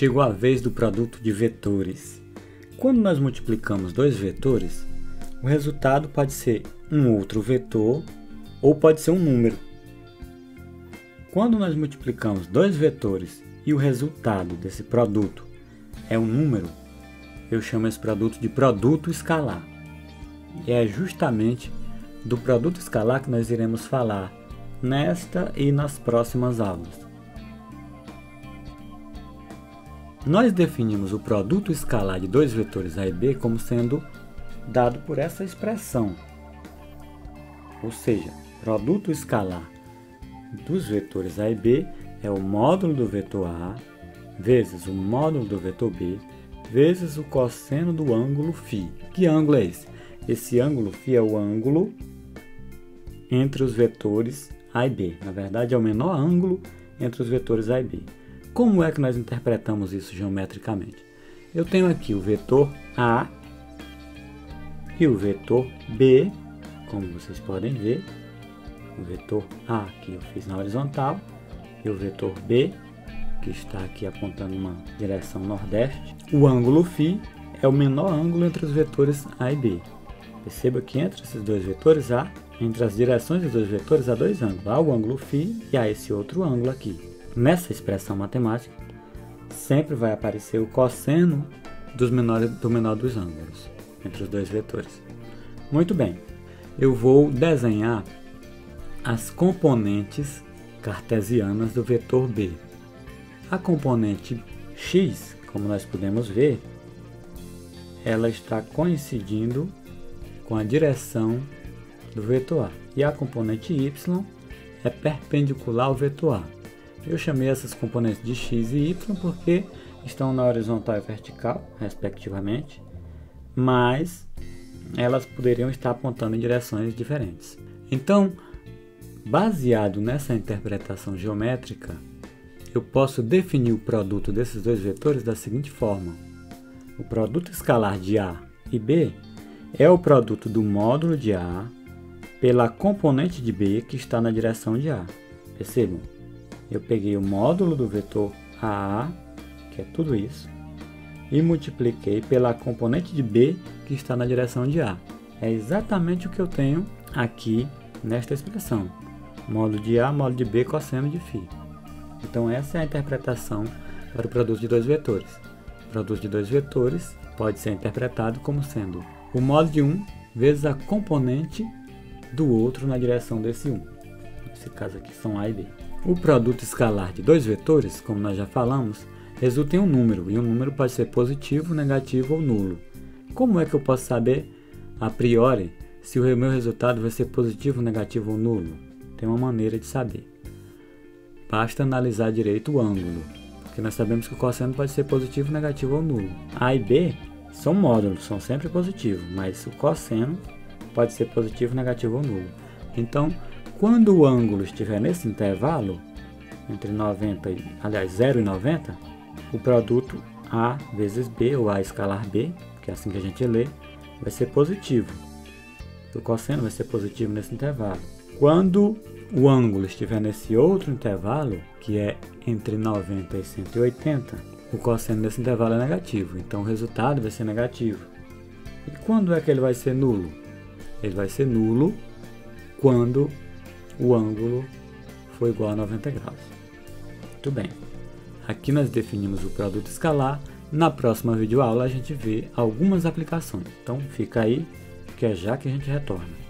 chegou a vez do produto de vetores. Quando nós multiplicamos dois vetores, o resultado pode ser um outro vetor ou pode ser um número. Quando nós multiplicamos dois vetores e o resultado desse produto é um número, eu chamo esse produto de produto escalar. E é justamente do produto escalar que nós iremos falar nesta e nas próximas aulas. Nós definimos o produto escalar de dois vetores A e B como sendo dado por essa expressão. Ou seja, produto escalar dos vetores A e B é o módulo do vetor A vezes o módulo do vetor B vezes o cosseno do ângulo φ. Que ângulo é esse? Esse ângulo φ é o ângulo entre os vetores A e B. Na verdade, é o menor ângulo entre os vetores A e B. Como é que nós interpretamos isso geometricamente? Eu tenho aqui o vetor A e o vetor B, como vocês podem ver. O vetor A que eu fiz na horizontal e o vetor B, que está aqui apontando uma direção nordeste. O ângulo φ é o menor ângulo entre os vetores A e B. Perceba que entre esses dois vetores A, entre as direções dos dois vetores, há dois ângulos. Há o ângulo φ e há esse outro ângulo aqui. Nessa expressão matemática, sempre vai aparecer o cosseno do menor dos ângulos entre os dois vetores. Muito bem, eu vou desenhar as componentes cartesianas do vetor B. A componente x, como nós podemos ver, ela está coincidindo com a direção do vetor A. E a componente y é perpendicular ao vetor A. Eu chamei essas componentes de x e y porque estão na horizontal e vertical, respectivamente, mas elas poderiam estar apontando em direções diferentes. Então, baseado nessa interpretação geométrica, eu posso definir o produto desses dois vetores da seguinte forma. O produto escalar de A e B é o produto do módulo de A pela componente de B que está na direção de A. Percebam? Eu peguei o módulo do vetor AA, que é tudo isso, e multipliquei pela componente de B que está na direção de A. É exatamente o que eu tenho aqui nesta expressão. Módulo de A, módulo de B, cosseno de φ. Então essa é a interpretação para o produto de dois vetores. O produto de dois vetores pode ser interpretado como sendo o módulo de um vezes a componente do outro na direção desse um. Nesse caso aqui são A e B. O produto escalar de dois vetores, como nós já falamos, resulta em um número, e um número pode ser positivo, negativo ou nulo. Como é que eu posso saber, a priori, se o meu resultado vai ser positivo, negativo ou nulo? Tem uma maneira de saber. Basta analisar direito o ângulo, porque nós sabemos que o cosseno pode ser positivo, negativo ou nulo. A e B são módulos, são sempre positivos, mas o cosseno pode ser positivo, negativo ou nulo. Então, quando o ângulo estiver nesse intervalo, entre 0 e 90, o produto A vezes B, ou A escalar B, que é assim que a gente lê, vai ser positivo. O cosseno vai ser positivo nesse intervalo. Quando o ângulo estiver nesse outro intervalo, que é entre 90 e 180, o cosseno desse intervalo é negativo, então o resultado vai ser negativo. E quando é que ele vai ser nulo? Ele vai ser nulo quando o ângulo for igual a 90 graus. Muito bem. Aqui nós definimos o produto escalar. Na próxima videoaula a gente vê algumas aplicações. Então fica aí, que é já que a gente retorna.